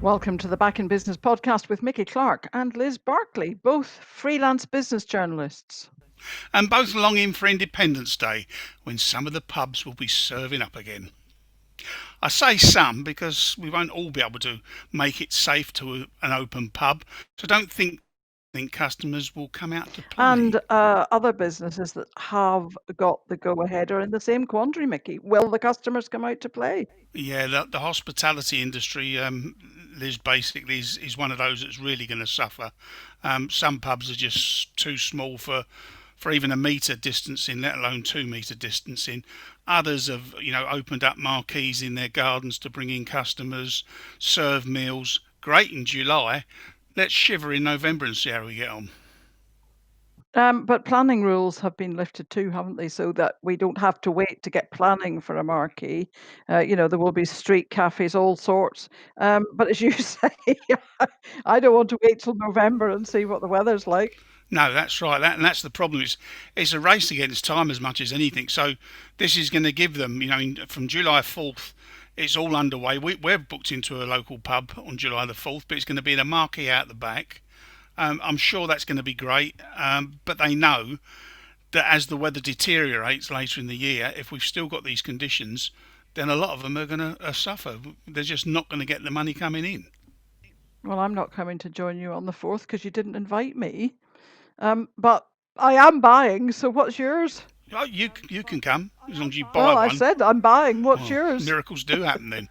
Welcome to the Back in Business podcast with Mickey Clark and Liz Barkley, both freelance business journalists. And both longing for Independence Day, when some of the pubs will be serving up again. I say some because we won't all be able to make it safe to an open pub, so don't think customers will come out to And play. other businesses that have got the go ahead are in the same quandary, Mickey. Will the customers come out to play? Yeah, the hospitality industry, Liz, basically is one of those that's really going to suffer. Some pubs are just too small for even a metre distancing, let alone 2 metre distancing. Others have, opened up marquees in their gardens to bring in customers, serve meals. Great in July. Let's shiver in November and see how we get on. But planning rules have been lifted too, haven't they? So that we don't have to wait to get planning for a marquee. There will be street cafes, all sorts. But as you say, I don't want to wait till November and see what the weather's like. No, that's right. That's the problem. It's a race against time as much as anything. So this is going to give them, from July 4th, it's all underway. We're booked into a local pub on July the 4th, but it's going to be in a marquee out the back. I'm sure that's going to be great, but they know that as the weather deteriorates later in the year, if we've still got these conditions, then a lot of them are going to suffer. They're just not going to get the money coming in. Well, I'm not coming to join you on the 4th because you didn't invite me. But I am buying, so what's yours? Oh, you can come as long as you buy Well, I one. said I'm buying. What's Oh, yours? miracles do happen then.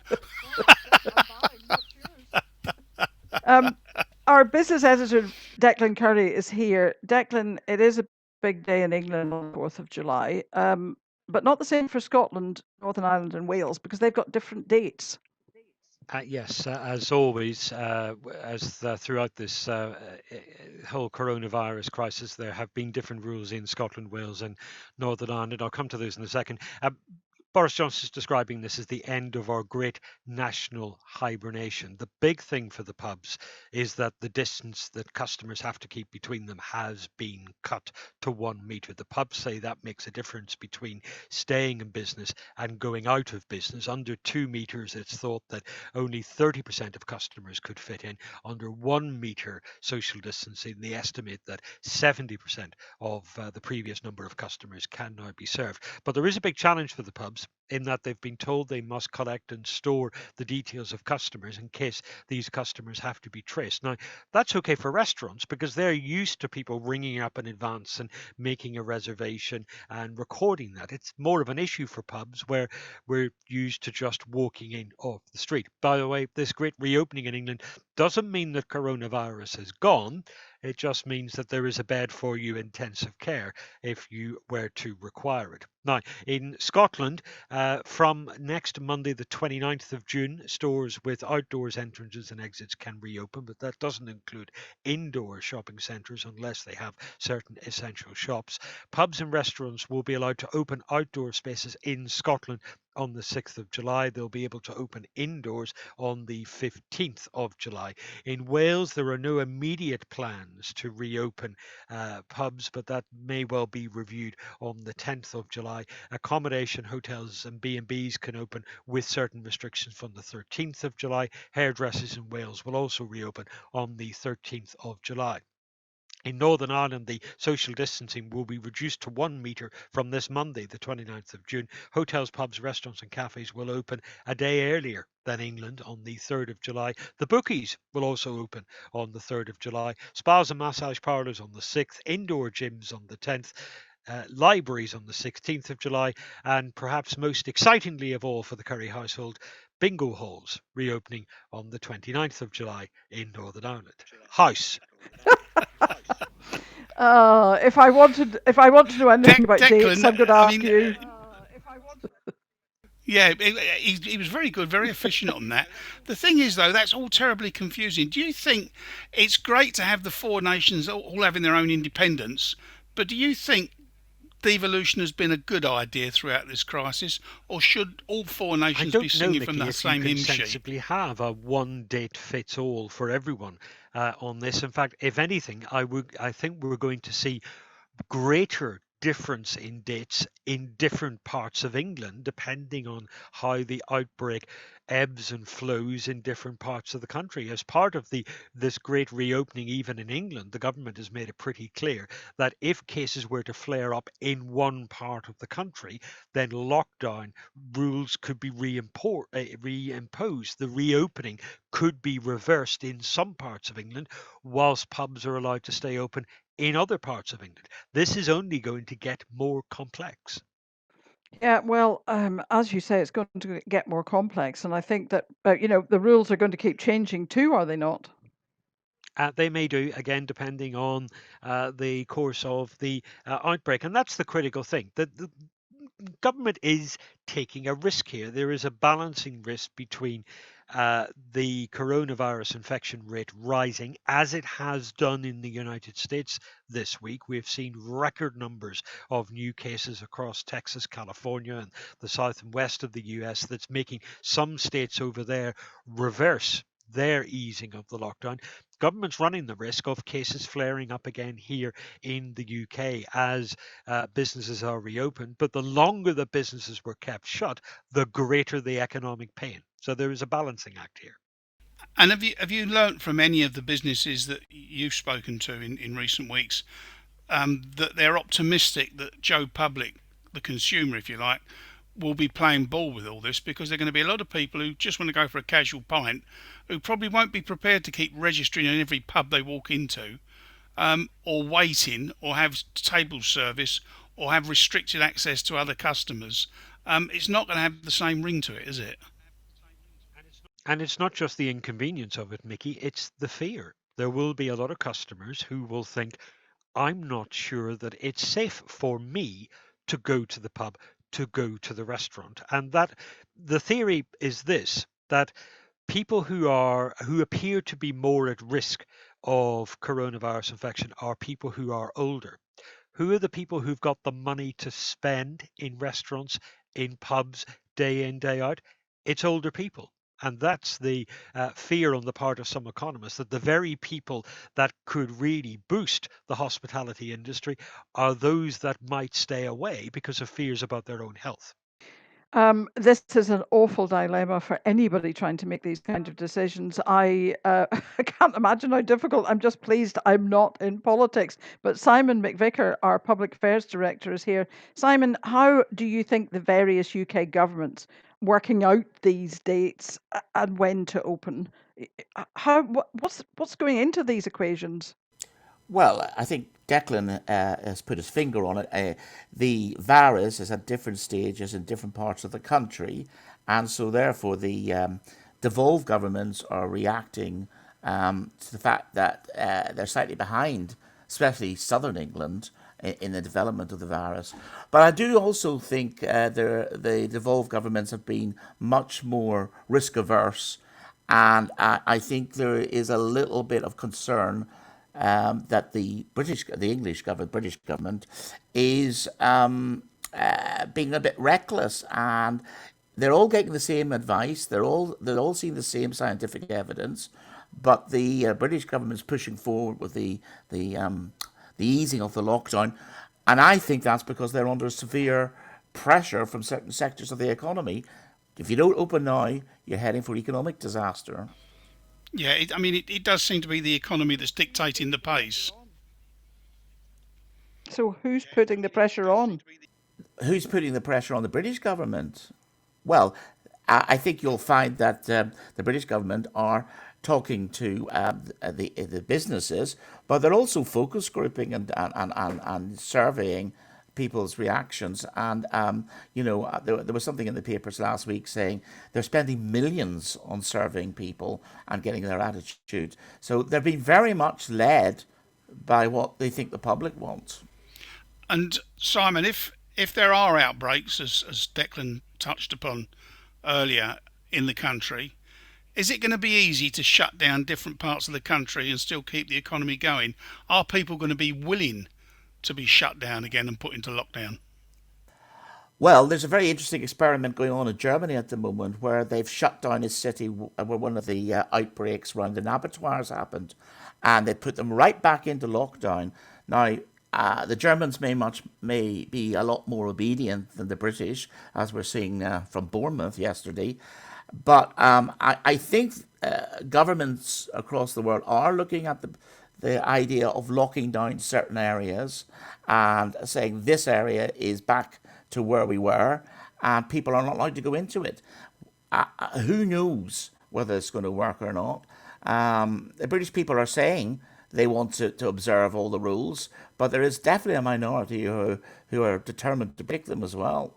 Um, our business editor, Declan Curry, is here. Declan, it is a big day in England on the 4th of July, but not the same for Scotland, Northern Ireland, and Wales because they've got different dates. Yes, as always, throughout this whole coronavirus crisis, there have been different rules in Scotland, Wales, and Northern Ireland. I'll come to those in a second. Boris Johnson is describing this as the end of our great national hibernation. The big thing for the pubs is that the distance that customers have to keep between them has been cut to 1 metre. The pubs say that makes a difference between staying in business and going out of business. Under 2 metres, it's thought that only 30% of customers could fit in. Under 1 metre social distancing, they estimate that 70% of the previous number of customers can now be served. But there is a big challenge for the pubs in that they've been told they must collect and store the details of customers in case these customers have to be traced. Now, that's okay for restaurants because they're used to people ringing up in advance and making a reservation and recording that. It's more of an issue for pubs where we're used to just walking in off the street. By the way, this great reopening in England doesn't mean that coronavirus is gone. It just means that there is a bed for you intensive care if you were to require it. Now, in Scotland, from next Monday, the 29th of June, stores with outdoors entrances and exits can reopen, but that doesn't include indoor shopping centres unless they have certain essential shops. Pubs and restaurants will be allowed to open outdoor spaces in Scotland on the 6th of July. They'll be able to open indoors on the 15th of July. In Wales, there are no immediate plans to reopen pubs, but that may well be reviewed on the 10th of July. Accommodation, hotels and B&Bs can open with certain restrictions from the 13th of July. Hairdressers in Wales will also reopen on the 13th of July. In Northern Ireland, the social distancing will be reduced to 1 metre from this Monday, the 29th of June. Hotels, pubs, restaurants and cafes will open a day earlier than England on the 3rd of July. The bookies will also open on the 3rd of July. Spas and massage parlours on the 6th. Indoor gyms on the 10th. Libraries on the 16th of July. And perhaps most excitingly of all for the Curry household, bingo halls reopening on the 29th of July in Northern Ireland. House. If I want to know anything about dates, Declan, I'm going to I ask mean, you. yeah, he was very good, very efficient on that. The thing is, though, that's all terribly confusing. Do you think it's great to have the four nations all having their own independence, but do you think devolution has been a good idea throughout this crisis, or should all four I nations be don't know, singing from Mickey, the if you same can hymn sheet? sensibly have a one date fits all for everyone on this. In fact, if anything, I think we're going to see greater difference in dates in different parts of England, depending on how the outbreak ebbs and flows in different parts of the country. As part of this great reopening, even in England, the government has made it pretty clear that if cases were to flare up in one part of the country, then lockdown rules could be reimposed. The reopening could be reversed in some parts of England, whilst pubs are allowed to stay open in other parts of England. This is only going to get more complex. Yeah, well, as you say, it's going to get more complex, and I think that the rules are going to keep changing too, are they not? They may do, again, depending on the course of the outbreak. And that's the critical thing. The government is taking a risk here. There is a balancing risk between the coronavirus infection rate rising, as it has done in the United States this week. We've seen record numbers of new cases across Texas, California, and the south and west of the US, that's making some states over there reverse their easing of the lockdown. Government's running the risk of cases flaring up again here in the UK as businesses are reopened. But the longer the businesses were kept shut, the greater the economic pain. So there is a balancing act here. And have you learnt from any of the businesses that you've spoken to in recent weeks that they're optimistic that Joe Public, the consumer, if you like, will be playing ball with all this, because there are going to be a lot of people who just want to go for a casual pint who probably won't be prepared to keep registering in every pub they walk into, or waiting, or have table service, or have restricted access to other customers. It's not going to have the same ring to it, is it? And it's not just the inconvenience of it, Mickey, it's the fear. There will be a lot of customers who will think, I'm not sure that it's safe for me to go to the pub, to go to the restaurant. And that the theory is this, that people who appear to be more at risk of coronavirus infection are people who are older. Who are the people who've got the money to spend in restaurants, in pubs, day in, day out? It's older people. And that's the fear on the part of some economists, that the very people that could really boost the hospitality industry are those that might stay away because of fears about their own health. This is an awful dilemma for anybody trying to make these kind of decisions. I I can't imagine how difficult. I'm just pleased I'm not in politics. But Simon McVicker, our public affairs director, is here. Simon, how do you think the various UK governments working out these dates and when to open? What's going into these equations? Well, I think Declan has put his finger on it. The virus is at different stages in different parts of the country, and so therefore the devolved governments are reacting to the fact that they're slightly behind, especially southern England, in the development of the virus. But I do also think the devolved governments have been much more risk averse, and I think there is a little bit of concern that British government, is being a bit reckless, and they're all getting the same advice. They're all seeing the same scientific evidence, but the British government's pushing forward with the easing of the lockdown, and I think that's because they're under severe pressure from certain sectors of the economy. If you don't open now, you're heading for economic disaster. Yeah, it does seem to be the economy that's dictating the pace. So who's putting the pressure on? Who's putting the pressure on the British government? Well, I think you'll find that the British government are talking to the businesses, but they're also focus grouping and surveying people's reactions. And there was something in the papers last week saying they're spending millions on surveying people and getting their attitude. So they're being very much led by what they think the public wants. And Simon, if there are outbreaks, as Declan touched upon earlier in the country, is it going to be easy to shut down different parts of the country and still keep the economy going? Are people going to be willing to be shut down again and put into lockdown? Well, there's a very interesting experiment going on in Germany at the moment where they've shut down a city where one of the outbreaks around the abattoirs happened, and they put them right back into lockdown. Now, the Germans may be a lot more obedient than the British, as we're seeing from Bournemouth yesterday. But I think governments across the world are looking at the idea of locking down certain areas and saying this area is back to where we were, and people are not allowed to go into it. Who knows whether it's going to work or not? The British people are saying they want to observe all the rules, but there is definitely a minority who are determined to break them as well.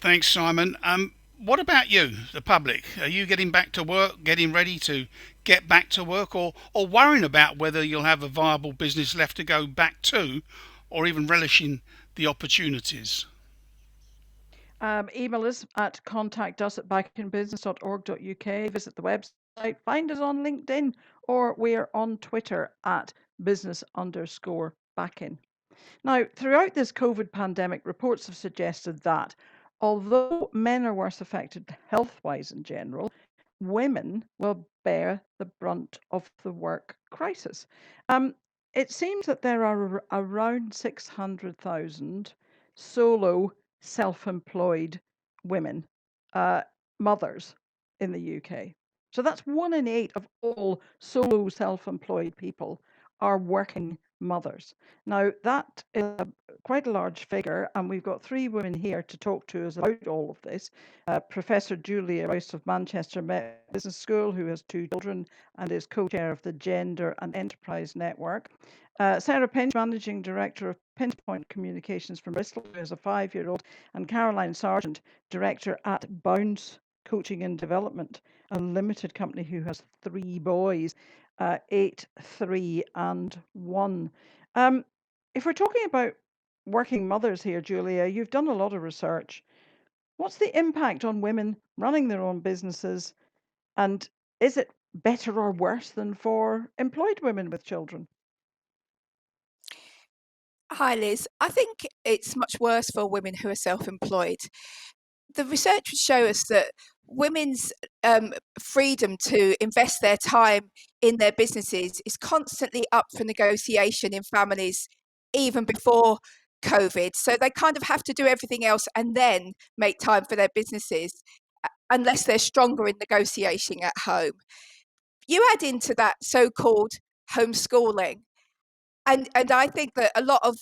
Thanks, Simon. What about you, the public? Are you getting back to work, getting ready to get back to work, or worrying about whether you'll have a viable business left to go back to, or even relishing the opportunities? Email us at contactus@backinbusiness.org.uk. Visit the website, find us on LinkedIn, or we're on Twitter at business_backin. Now, throughout this COVID pandemic, reports have suggested that although men are worse affected health-wise in general, women will bear the brunt of the work crisis. Um, it seems that there are around 600,000 solo self-employed women, uh, mothers in the UK. So that's 1 in 8 of all solo self-employed people are working mothers. Now, that is quite a large figure, and we've got 3 women here to talk to us about all of this. Professor Julia Rouse of Manchester Business School, who has 2 children and is co-chair of the Gender and Enterprise Network. Sarah Pinch, Managing Director of Pinpoint Communications from Bristol, who has a 5-year-old, and Caroline Sargent, Director at Bounce Coaching and Development, a limited company who has 3 boys, 8, 3, and 1. If we're talking about working mothers here, Julia, you've done a lot of research. What's the impact on women running their own businesses, and is it better or worse than for employed women with children? Hi, Liz. I think it's much worse for women who are self-employed. The research would show us that women's freedom to invest their time in their businesses is constantly up for negotiation in families, even before COVID. So they kind of have to do everything else and then make time for their businesses, unless they're stronger in negotiating at home. You add into that so-called homeschooling, and I think that a lot of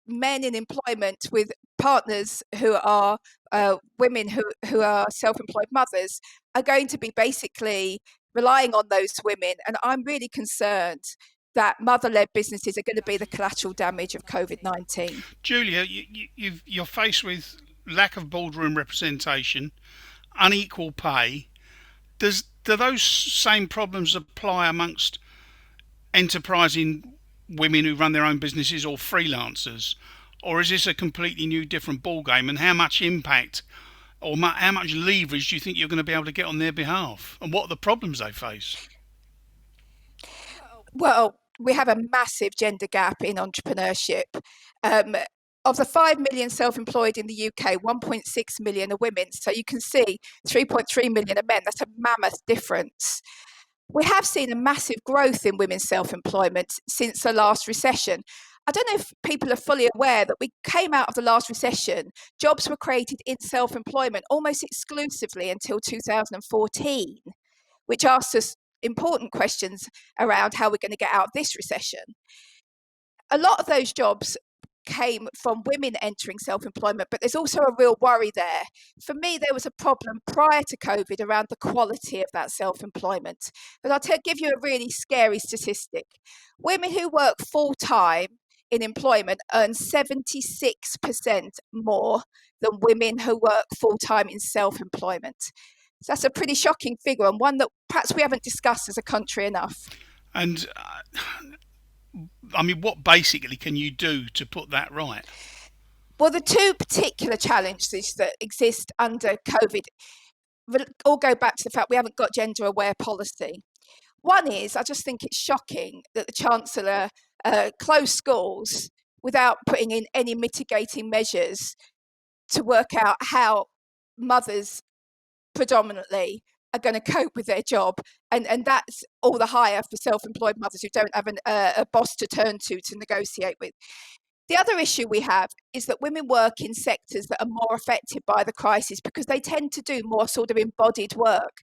men in employment with partners who are women who are self-employed mothers are going to be basically relying on those women, and I'm really concerned that mother-led businesses are going to be the collateral damage of COVID-19. Julia, you're faced with lack of boardroom representation, unequal pay. Do those same problems apply amongst enterprising women who run their own businesses or freelancers, or is this a completely new, different ballgame? And how much impact or how much leverage do you think you're going to be able to get on their behalf? And what are the problems they face? Well, we have a massive gender gap in entrepreneurship. Of the 5 million self-employed in the UK, 1.6 million are women. So you can see 3.3 million are men. That's a mammoth difference. We have seen a massive growth in women's self-employment since the last recession. I don't know if people are fully aware that we came out of the last recession, jobs were created in self-employment almost exclusively until 2014, which asks us important questions around how we're going to get out of this recession. A lot of those jobs came from women entering self-employment, but there's also a real worry there. For me, there was a problem prior to COVID around the quality of that self-employment. But I'll give you a really scary statistic. Women who work full-time in employment earn 76% more than women who work full-time in self-employment. So that's a pretty shocking figure, and one that perhaps we haven't discussed as a country enough. And I mean, what basically can you do to put that right? Well, the 2 particular challenges that exist under COVID all go back to the fact we haven't got gender-aware policy. One is, I just think it's shocking that the Chancellor closed schools without putting in any mitigating measures to work out how mothers predominantly are going to cope with their job, and that's all the higher for self-employed mothers who don't have a boss to turn to negotiate with. The other issue we have is that women work in sectors that are more affected by the crisis because they tend to do more sort of embodied work.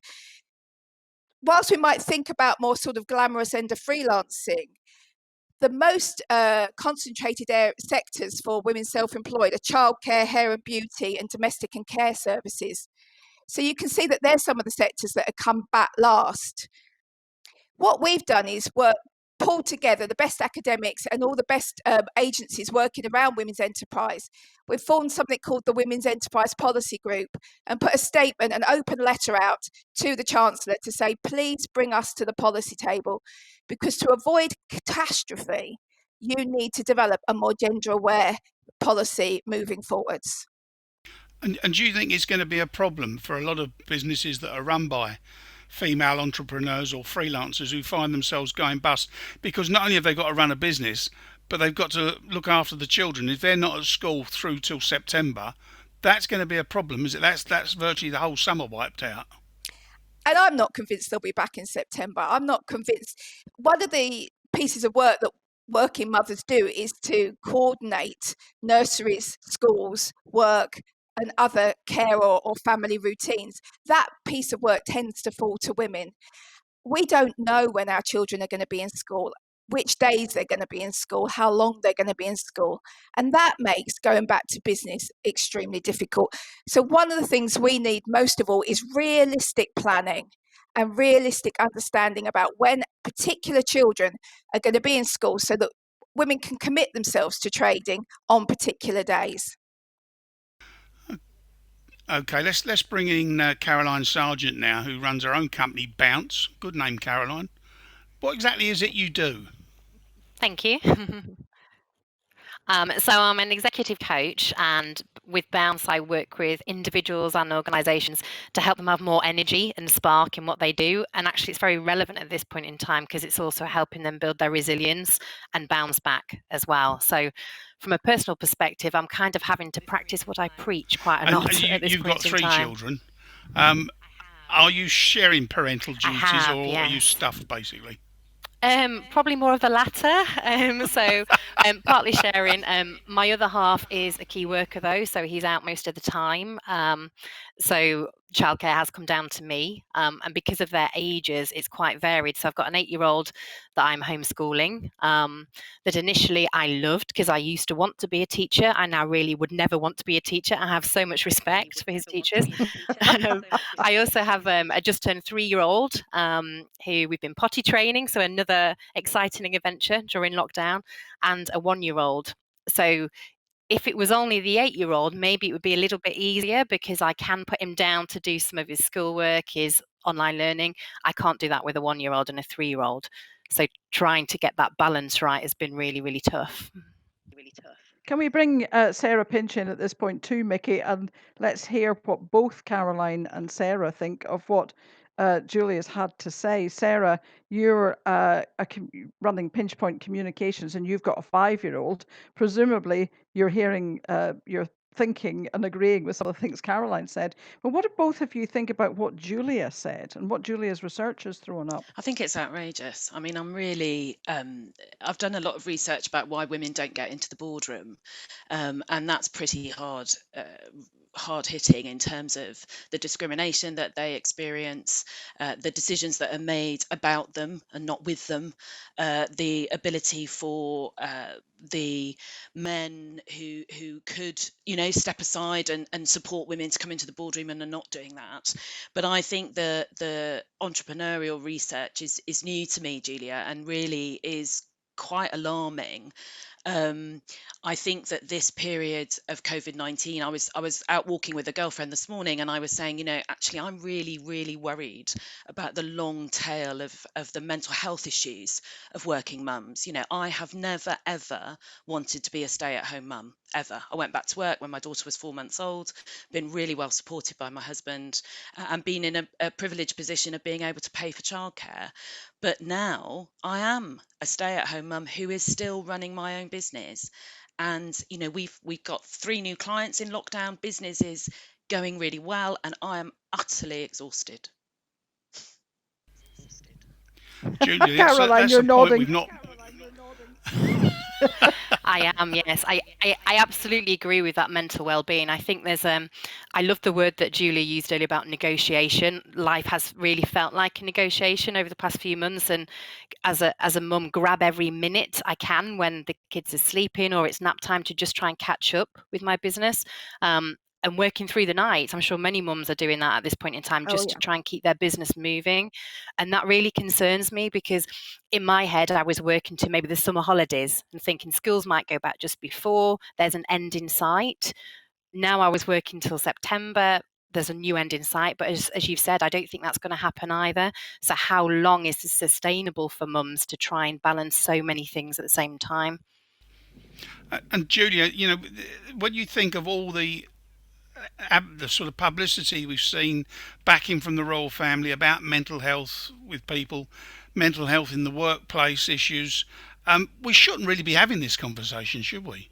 Whilst we might think about more sort of glamorous end of freelancing, the most concentrated sectors for women self-employed are childcare, hair and beauty, and domestic and care services. So you can see that there's some of the sectors that have come back last. What we've done is pulled together the best academics and all the best agencies working around women's enterprise. We've formed something called the Women's Enterprise Policy Group and put a statement, an open letter out to the Chancellor to say, please bring us to the policy table, because to avoid catastrophe, you need to develop a more gender-aware policy moving forwards. And do you think it's going to be a problem for a lot of businesses that are run by female entrepreneurs or freelancers who find themselves going bust? Because not only have they got to run a business, but they've got to look after the children. If they're not at school through till September, that's going to be a problem, is it? That's virtually the whole summer wiped out. And I'm not convinced they'll be back in September. I'm not convinced. One of the pieces of work that working mothers do is to coordinate nurseries, schools, work, and other care or family routines. That piece of work tends to fall to women. We don't know when our children are going to be in school, which days they're going to be in school, how long they're going to be in school. And that makes going back to business extremely difficult. So one of the things we need most of all is realistic planning and realistic understanding about when particular children are going to be in school so that women can commit themselves to trading on particular days. Okay, let's bring in Caroline Sargent now, who runs her own company, Bounce. Good name, Caroline. What exactly is it you do? Thank you. So I'm an executive coach, and with Bounce, I work with individuals and organisations to help them have more energy and spark in what they do. And actually, it's very relevant at this point in time because it's also helping them build their resilience and bounce back as well. So, from a personal perspective, I'm kind of having to practice what I preach quite a lot at this You've got point in 3 time. children. Are you sharing parental I duties, have, or are you yes. stuffed basically? Probably more of the latter. Partly sharing. My other half is a key worker though, so he's out most of the time. So childcare has come down to me, and because of their ages, it's quite varied. So I've got an 8-year-old that I'm homeschooling. That initially I loved because I used to want to be a teacher. I now really would never want to be a teacher. I have so much respect for his teachers. I also have a just turned 3-year-old who we've been potty training, so another exciting adventure during lockdown, and a 1-year-old. So if it was only the 8-year-old, maybe it would be a little bit easier because I can put him down to do some of his schoolwork, his online learning. I can't do that with a 1-year-old and a 3-year-old. So trying to get that balance right has been really, really tough. Can we bring Sarah Pinch in at this point too, Mickey, and let's hear what both Caroline and Sarah think of what Julia's had to say. Sarah, you're running Pinch Point Communications, and you've got a 5-year-old. Presumably, you're hearing, you're thinking and agreeing with some of the things Caroline said. But what do both of you think about what Julia said and what Julia's research has thrown up? I think it's outrageous. I mean, I've done a lot of research about why women don't get into the boardroom, and that's pretty hard hitting in terms of the discrimination that they experience, the decisions that are made about them and not with them, the ability for the men who could, step aside and support women to come into the boardroom and are not doing that. But I think the entrepreneurial research is new to me, Julia, and really is quite alarming. I think that this period of COVID-19, I was out walking with a girlfriend this morning, and I was saying, actually, I'm really, really worried about the long tail of the mental health issues of working mums. I have never ever wanted to be a stay-at-home mum ever. I went back to work when my daughter was 4 months old, been really well supported by my husband, and been in a privileged position of being able to pay for childcare. But now I am a stay-at-home mum who is still running my own business. And we've got 3 new clients in lockdown. Business is going really well, and I am utterly exhausted. Julia, Caroline, that's you're a point nodding. we've not. I am, yes. I absolutely agree with that mental well-being. I think there's I love the word that Julia used earlier about negotiation. Life has really felt like a negotiation over the past few months, and as a mum, grab every minute I can when the kids are sleeping or it's nap time to just try and catch up with my business. And working through the night. I'm sure many mums are doing that at this point in time, Oh just yeah. to try and keep their business moving. And that really concerns me, because in my head, I was working to maybe the summer holidays and thinking schools might go back just before, there's an end in sight. Now I was working till September, there's a new end in sight. But as you've said, I don't think that's going to happen either. So how long is this sustainable for mums to try and balance so many things at the same time? And Julia, when you think of all the sort of publicity we've seen backing from the royal family about mental health with people, mental health in the workplace issues, we shouldn't really be having this conversation, should we?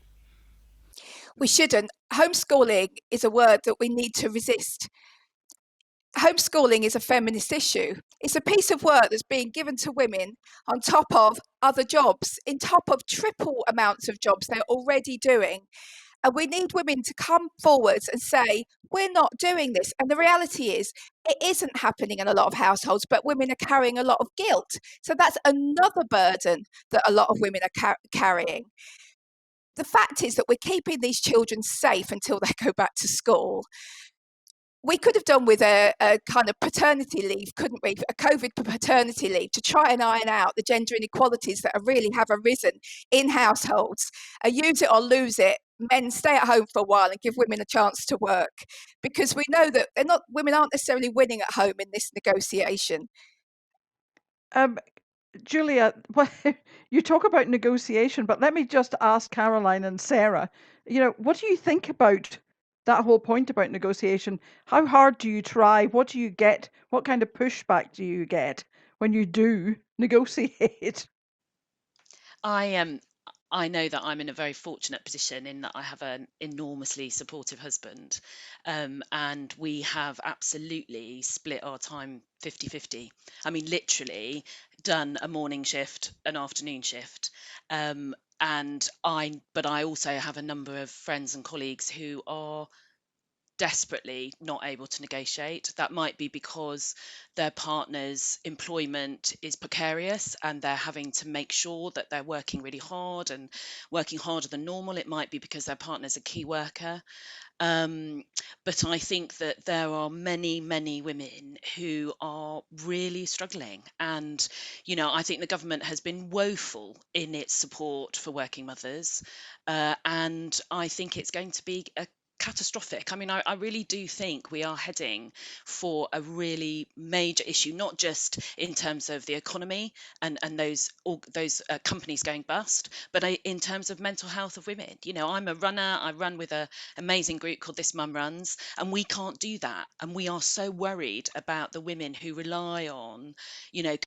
We shouldn't. Homeschooling is a word that we need to resist. Homeschooling is a feminist issue. It's a piece of work that's being given to women on top of other jobs, in top of triple amounts of jobs they're already doing. And we need women to come forwards and say, we're not doing this. And the reality is, it isn't happening in a lot of households, but women are carrying a lot of guilt. So that's another burden that a lot of women are carrying. The fact is that we're keeping these children safe until they go back to school. We could have done with a kind of paternity leave, couldn't we? A COVID paternity leave to try and iron out the gender inequalities that really have arisen in households. Use it or lose it. Men stay at home for a while and give women a chance to work, because we know that women aren't necessarily winning at home in this negotiation. Um, Julia, you talk about negotiation, but let me just ask Caroline and Sarah, what do you think about that whole point about negotiation? How hard do you try? What do you get? What kind of pushback do you get when you do negotiate? I I know that I'm in a very fortunate position in that I have an enormously supportive husband, and we have absolutely split our time 50-50. I mean, literally done a morning shift, an afternoon shift. But I also have a number of friends and colleagues who are desperately not able to negotiate. That might be because their partner's employment is precarious and they're having to make sure that they're working really hard and working harder than normal. It might be because their partner's a key worker. Um, but I think that there are many, many women who are really struggling. And, I think the government has been woeful in its support for working mothers. And I think it's going to be a catastrophic. I mean, I really do think we are heading for a really major issue, not just in terms of the economy and those companies going bust, but in terms of mental health of women. I'm a runner. I run with a amazing group called This Mum Runs, and we can't do that. And we are so worried about the women who rely on,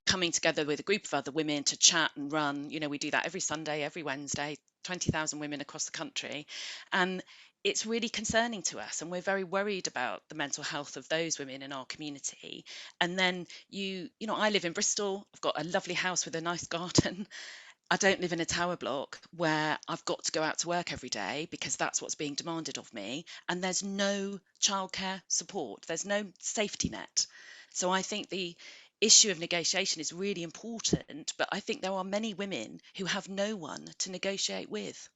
coming together with a group of other women to chat and run. We do that every Sunday, every Wednesday, 20,000 women across the country. And it's really concerning to us, and we're very worried about the mental health of those women in our community. And then I live in Bristol. I've got a lovely house with a nice garden. I don't live in a tower block where I've got to go out to work every day because that's what's being demanded of me. And there's no childcare support, there's no safety net. So I think the issue of negotiation is really important, but I think there are many women who have no one to negotiate with.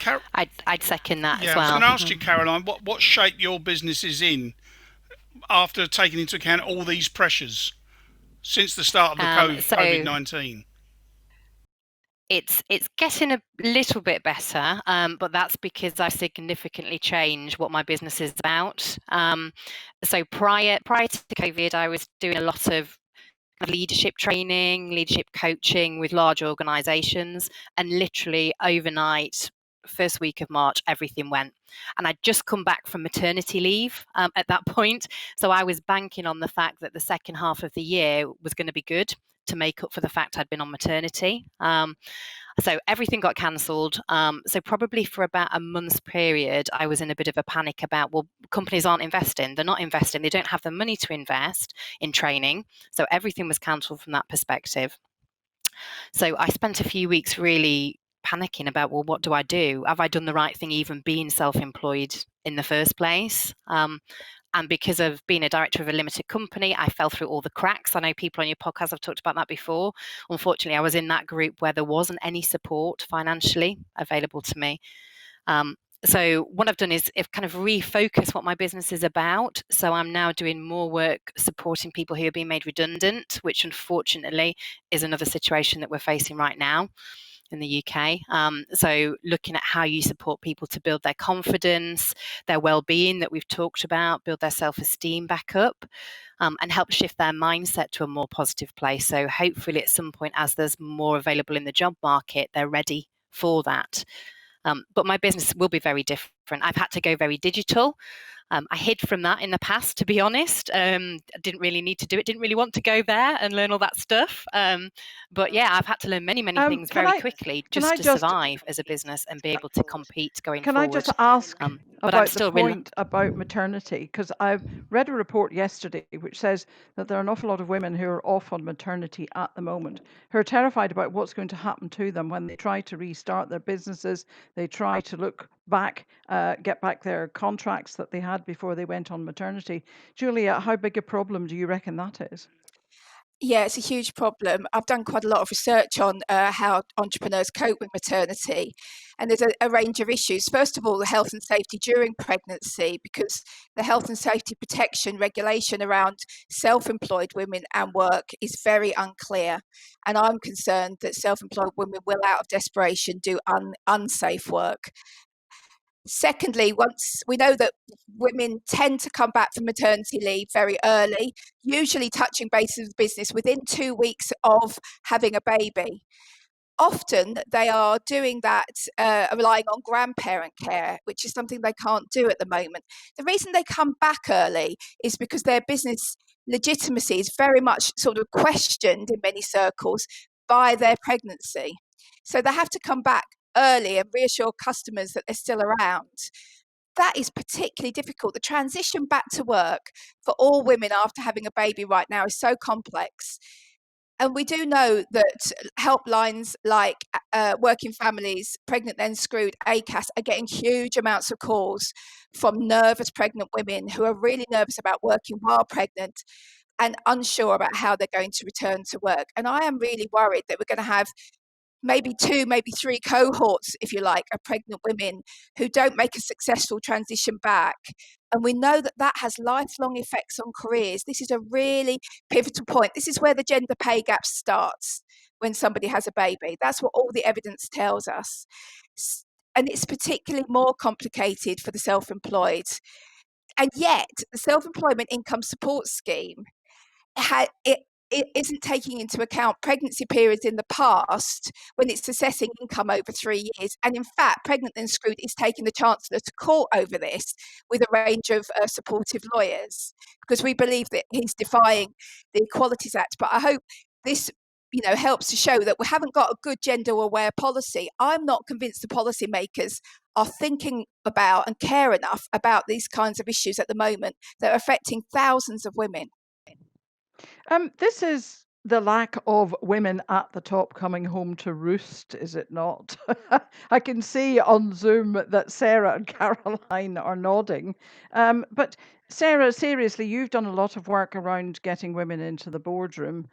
Car- I'd second that as yeah, I was going well. to ask you, Caroline, what shape your business is in after taking into account all these pressures since the start of the So COVID-19. it's getting a little bit better, but that's because I've significantly changed what my business is about. So prior to COVID, I was doing a lot of leadership training, leadership coaching with large organizations, and literally overnight, first week of March, everything went. And I'd just come back from maternity leave at that point. So I was banking on the fact that the second half of the year was going to be good to make up for the fact I'd been on maternity. So everything got cancelled. So probably for about a month's period, I was in a bit of a panic about, well, companies aren't investing. They're not investing. They don't have the money to invest in training. So everything was cancelled from that perspective. So I spent a few weeks really panicking about, well, what do I do? Have I done the right thing even being self-employed in the first place? And because of being a director of a limited company, I fell through all the cracks. I know people on your podcast have talked about that before. Unfortunately, I was in that group where there wasn't any support financially available to me. So what I've done is kind of refocus what my business is about. So I'm now doing more work supporting people who are being made redundant, which unfortunately is another situation that we're facing right now in the UK. So looking at how you support people to build their confidence, their well-being that we've talked about, build their self-esteem back up, and help shift their mindset to a more positive place. So hopefully at some point, as there's more available in the job market, they're ready for that. But my business will be very different. I've had to go very digital. I hid from that in the past, to be honest. I didn't really need to do it, didn't really want to go there and learn all that stuff. But yeah, I've had to learn many things very quickly just to survive as a business and be able to compete going forward. Can I just ask but I'm about still the point about maternity? Because I've read a report yesterday which says that there are an awful lot of women who are off on maternity at the moment, who are terrified about what's going to happen to them when they try to restart their businesses, they try to look back, get back their contracts that they had before they went on maternity. Julia, how big a problem do you reckon that is? Yeah, it's a huge problem. I've done quite a lot of research on how entrepreneurs cope with maternity, and there's a range of issues. First of all, the health and safety during pregnancy, because the health and safety protection regulation around self-employed women and work is very unclear. And I'm concerned that self-employed women will, out of desperation, do unsafe work. Secondly, once we know that women tend to come back from maternity leave very early, usually touching base with business within 2 weeks of having a baby. Often they are doing that, relying on grandparent care, which is something they can't do at the moment. The reason they come back early is because their business legitimacy is very much sort of questioned in many circles by their pregnancy. So they have to come back early and reassure customers that they're still around. That is particularly difficult. The transition back to work for all women after having a baby right now is so complex. And we do know that helplines like Working Families, Pregnant Then Screwed, ACAS are getting huge amounts of calls from nervous pregnant women who are really nervous about working while pregnant and unsure about how they're going to return to work. And I am really worried that we're going to have maybe 2, maybe 3 cohorts, if you like, of pregnant women who don't make a successful transition back. And we know that that has lifelong effects on careers. This is a really pivotal point. This is where the gender pay gap starts when somebody has a baby. That's what all the evidence tells us. And it's particularly more complicated for the self-employed. And yet, the Self-Employment Income Support Scheme it isn't taking into account pregnancy periods in the past when it's assessing income over 3 years. And in fact, Pregnant Then Screwed is taking the Chancellor to court over this with a range of supportive lawyers, because we believe that he's defying the Equalities Act. But I hope this helps to show that we haven't got a good gender-aware policy. I'm not convinced the policymakers are thinking about and care enough about these kinds of issues at the moment that are affecting thousands of women. This is the lack of women at the top coming home to roost, is it not? I can see on Zoom that Sarah and Caroline are nodding. But Sarah, seriously, you've done a lot of work around getting women into the boardroom.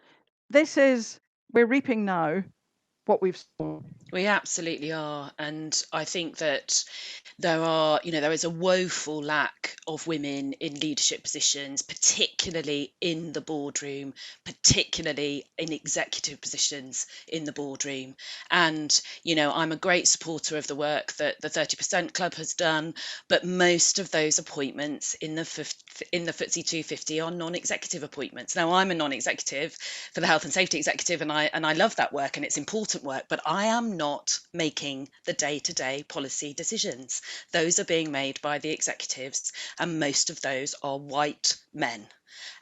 We're reaping now what we've sown. We absolutely are. And I think that there is a woeful lack of women in leadership positions, particularly in the boardroom, particularly in executive positions in the boardroom. And, I'm a great supporter of the work that the 30% Club has done, but most of those appointments in the FTSE 250 are non-executive appointments. Now, I'm a non-executive for the Health and Safety Executive, and I love that work, and it's important work, but I am not making the day-to-day policy decisions. Those are being made by the executives, and most of those are white men.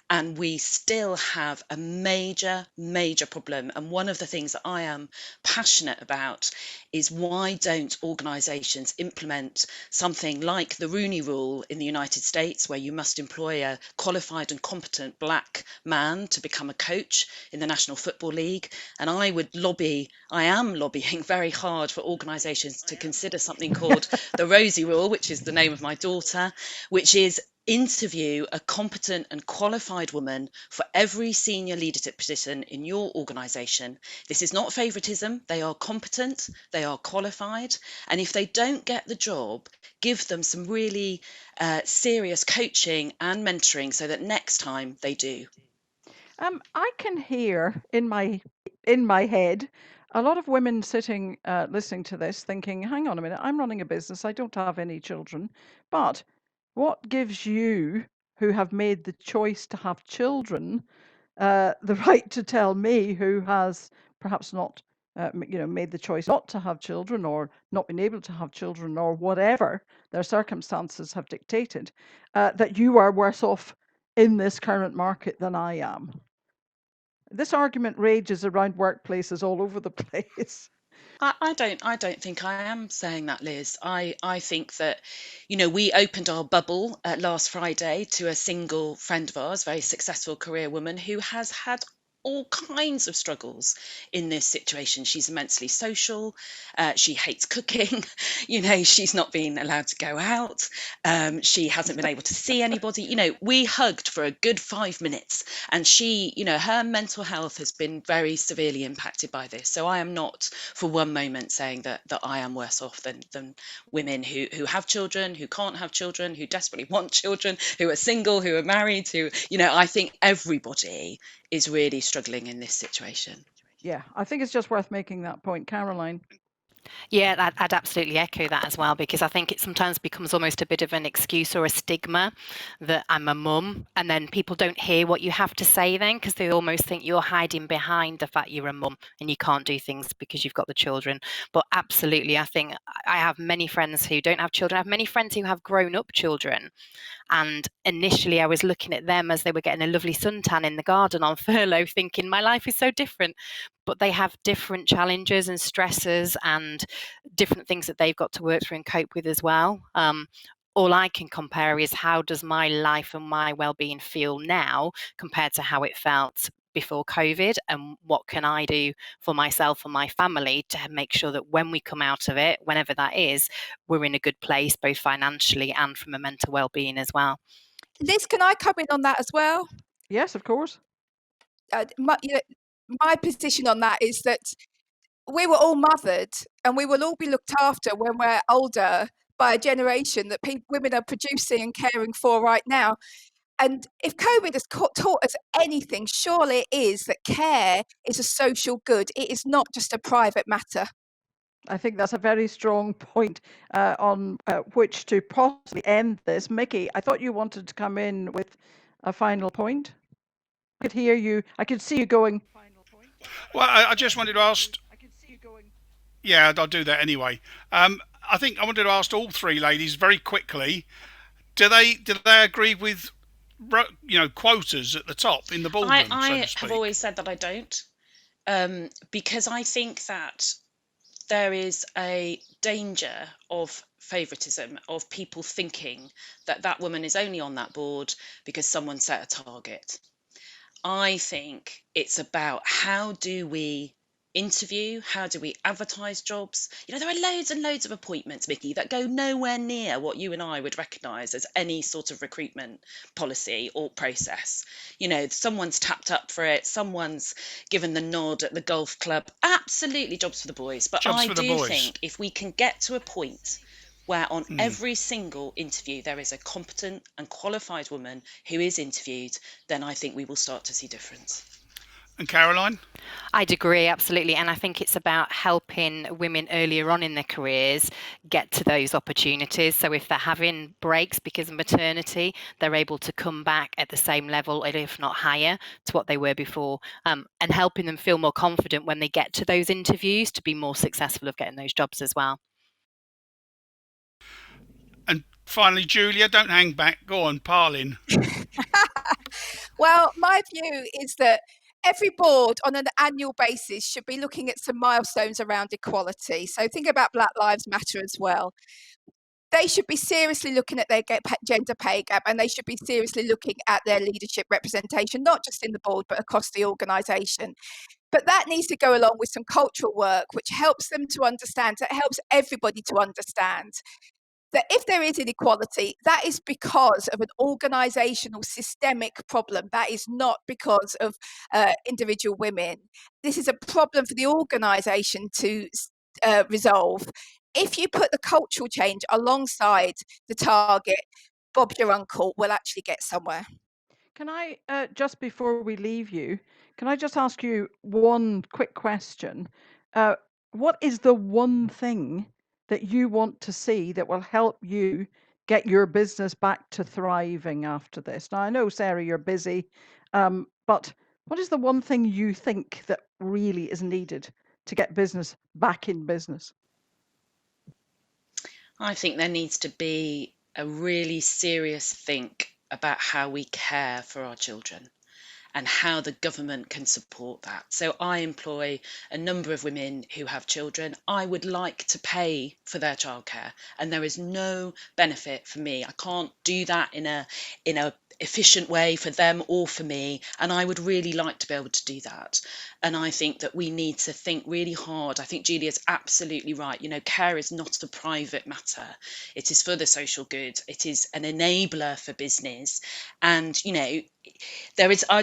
And we still have a major, major problem. And one of the things that I am passionate about is why don't organisations implement something like the Rooney Rule in the United States, where you must employ a qualified and competent black man to become a coach in the National Football League. And I am lobbying very hard for organisations to consider something called the Rosie Rule, which is the name of my daughter, which is interview a competent and qualified woman for every senior leadership position in your organisation. This is not favouritism. They are competent, they are qualified, and if they don't get the job, give them some really serious coaching and mentoring so that next time they do. I can hear in my head a lot of women sitting listening to this thinking, hang on a minute, I'm running a business, I don't have any children, but what gives you, who have made the choice to have children, the right to tell me, who has perhaps not made the choice not to have children, or not been able to have children, or whatever their circumstances have dictated, that you are worse off in this current market than I am? This argument rages around workplaces all over the place. I don't think I am saying that, Liz. I think that, we opened our bubble last Friday to a single friend of ours, very successful career woman who has had all kinds of struggles in this situation. She's immensely social. She hates cooking. She's not been allowed to go out. She hasn't been able to see anybody. We hugged for a good 5 minutes, and she, her mental health has been very severely impacted by this. So I am not for one moment saying that I am worse off than women who have children, who can't have children, who desperately want children, who are single, who are married, I think everybody is really struggling in this situation. Yeah, I think it's just worth making that point. Caroline? Yeah, I'd absolutely echo that as well, because I think it sometimes becomes almost a bit of an excuse or a stigma that I'm a mum, and then people don't hear what you have to say then, because they almost think you're hiding behind the fact you're a mum and you can't do things because you've got the children. But absolutely, I think I have many friends who don't have children. I have many friends who have grown up children. And initially, I was looking at them as they were getting a lovely suntan in the garden on furlough, thinking my life is so different. But they have different challenges and stresses and different things that they've got to work through and cope with as well. All I can compare is how does my life and my well-being feel now compared to how it felt before COVID, and what can I do for myself and my family to make sure that when we come out of it, whenever that is, we're in a good place, both financially and from a mental well-being as well. Liz, can I come in on that as well? Yes, of course. My position on that is that we were all mothered, and we will all be looked after when we're older by a generation that women are producing and caring for right now. And if COVID has taught us anything, surely it is that care is a social good. It is not just a private matter. I think that's a very strong point on which to possibly end this. Mickey, I thought you wanted to come in with a final point. I could hear you. I could see you going. Well, I just wanted to ask. Yeah, I'll do that anyway. I think I wanted to ask all three ladies very quickly. Do they agree with quotas at the top in the boardroom? I have always said that I don't, because I think that there is a danger of favouritism, of people thinking that that woman is only on that board because someone set a target. I think it's about how do we interview, how do we advertise jobs. There are loads and loads of appointments, Mickey, that go nowhere near what you and I would recognise as any sort of recruitment policy or process. Someone's tapped up for it, someone's given the nod at the golf club. Absolutely jobs for the boys. But I do think if we can get to a point where on every single interview there is a competent and qualified woman who is interviewed, then I think we will start to see difference. And Caroline? I'd agree, absolutely. And I think it's about helping women earlier on in their careers get to those opportunities. So if they're having breaks because of maternity, they're able to come back at the same level, if not higher, to what they were before, and helping them feel more confident when they get to those interviews to be more successful of getting those jobs as well. And finally, Julia, don't hang back. Go on, pile in. Well, my view is that every board on an annual basis should be looking at some milestones around equality. So think about Black Lives Matter as well. They should be seriously looking at their gender pay gap, and they should be seriously looking at their leadership representation, not just in the board, but across the organisation. But that needs to go along with some cultural work, which helps them to understand, that helps everybody to understand that if there is inequality, that is because of an organisational systemic problem. That is not because of individual women. This is a problem for the organisation to resolve. If you put the cultural change alongside the target, Bob your uncle will actually get somewhere. Can I, just before we leave you, can I just ask you one quick question? Uh, what is the one thing that you want to see that will help you get your business back to thriving after this? Now, I know, Sarah, you're busy, but what is the one thing you think that really is needed to get business back in business? I think there needs to be a really serious think about how we care for our children and how the government can support that. So I employ a number of women who have children. I would like to pay for their childcare, and there is no benefit for me. I can't do that in a efficient way for them or for me, and I would really like to be able to do that. And I think that we need to think really hard. I think Julia's absolutely right. Care is not a private matter. It is for the social good. It is an enabler for business. And I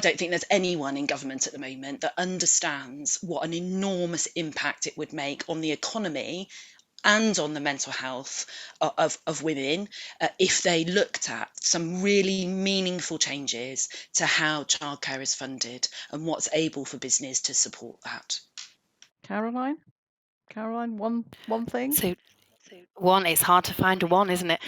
don't think there's anyone in government at the moment that understands what an enormous impact it would make on the economy and on the mental health of women if they looked at some really meaningful changes to how childcare is funded and what's able for business to support that. Caroline? Caroline, one thing? So one, it's hard to find a one, isn't it?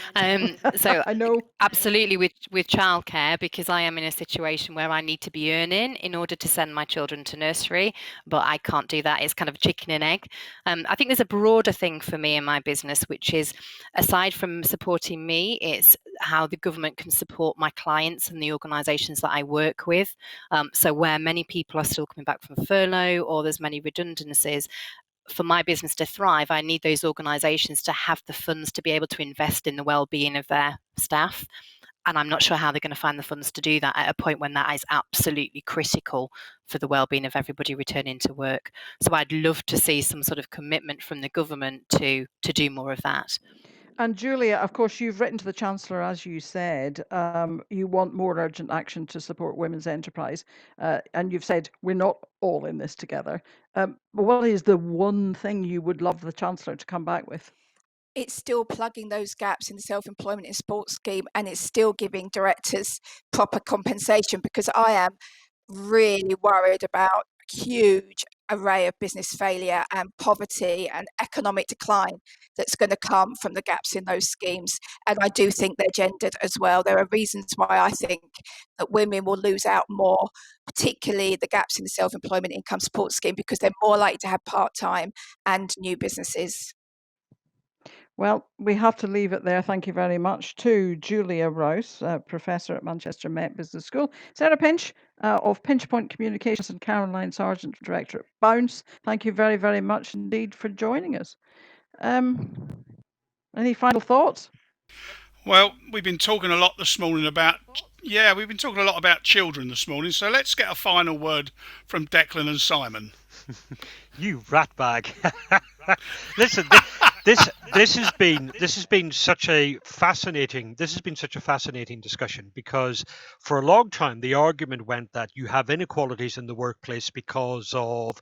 So I know. absolutely with childcare, because I am in a situation where I need to be earning in order to send my children to nursery, but I can't do that. It's kind of chicken and egg. I think there's a broader thing for me in my business, which is, aside from supporting me, it's how the government can support my clients and the organisations that I work with. So where many people are still coming back from furlough or there's many redundancies, for my business to thrive, I need those organisations to have the funds to be able to invest in the well-being of their staff. And I'm not sure how they're going to find the funds to do that at a point when that is absolutely critical for the well-being of everybody returning to work. So I'd love to see some sort of commitment from the government to do more of that. And Julia, of course, you've written to the Chancellor, as you said, you want more urgent action to support women's enterprise. And you've said we're not all in this together. But what is the one thing you would love the Chancellor to come back with? It's still plugging those gaps in the self-employment in sports scheme, and it's still giving directors proper compensation, because I am really worried about a huge array of business failure and poverty and economic decline that's going to come from the gaps in those schemes. And I do think they're gendered as well. There are reasons why I think that women will lose out more, particularly the gaps in the self-employment income support scheme, because they're more likely to have part-time and new businesses. Well, we have to leave it there. Thank you very much to Julia Rouse, Professor at Manchester Met Business School, Sarah Pinch of Pinchpoint Communications, and Caroline Sargent, Director at Bounce. Thank you very, very much indeed for joining us. Any final thoughts? Well, we've been talking a lot this morning we've been talking a lot about children this morning. So let's get a final word from Declan and Simon. You ratbag. Listen, this has been such a fascinating discussion, because for a long time the argument went that you have inequalities in the workplace because of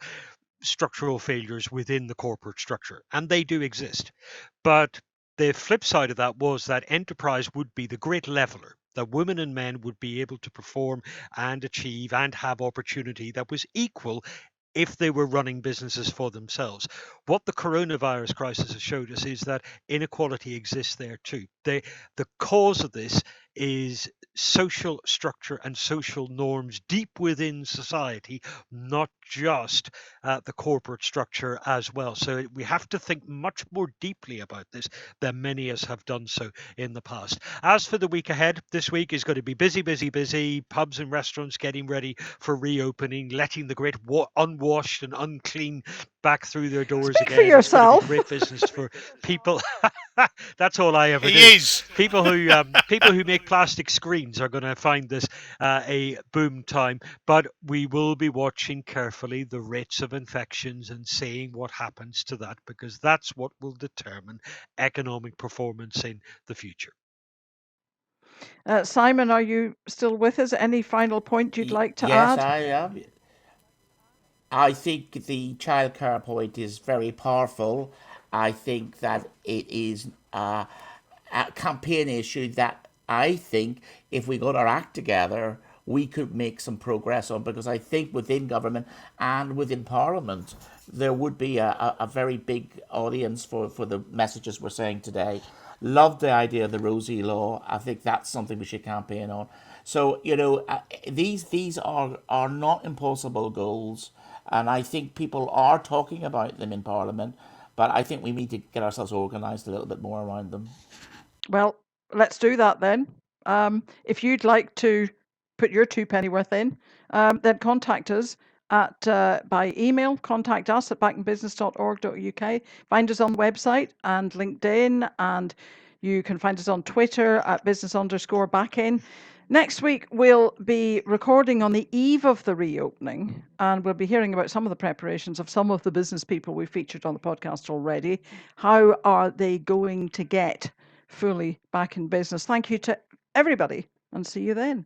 structural failures within the corporate structure, and they do exist. But the flip side of that was that enterprise would be the great leveler, that women and men would be able to perform and achieve and have opportunity that was equal if they were running businesses for themselves. What the coronavirus crisis has showed us is that inequality exists there too. The cause of this is social structure and social norms deep within society, not just the corporate structure as well. So we have to think much more deeply about this than many of us have done so in the past. As for the week ahead, this week is going to be busy, busy, busy. Pubs and restaurants getting ready for reopening, letting the great unwashed and unclean back through their doors Speak for again. It's going to be yourself. great business for people. That's all I ever do. He is. People who make plastic screens are going to find this a boom time, but we will be watching carefully the rates of infections and seeing what happens to that, because that's what will determine economic performance in the future. Simon, are you still with us? Any final point you'd like to Yes, add? I am. I think the childcare point is very powerful. I think that it is a campaign issue that I think if we got our act together, we could make some progress on, because I think within government and within Parliament, there would be a very big audience for the messages we're saying today. Love the idea of the Rosie Law. I think that's something we should campaign on. So, these are not impossible goals. And I think people are talking about them in Parliament, but I think we need to get ourselves organised a little bit more around them. Well, let's do that then. If you'd like to put your two pennyworth in, then contact us at by email. Contact us at backinbusiness.org.uk. Find us on the website and LinkedIn, and you can find us on Twitter at business_backin. Next week, we'll be recording on the eve of the reopening, and we'll be hearing about some of the preparations of some of the business people we featured on the podcast already. How are they going to get fully back in business? Thank you to everybody, and see you then.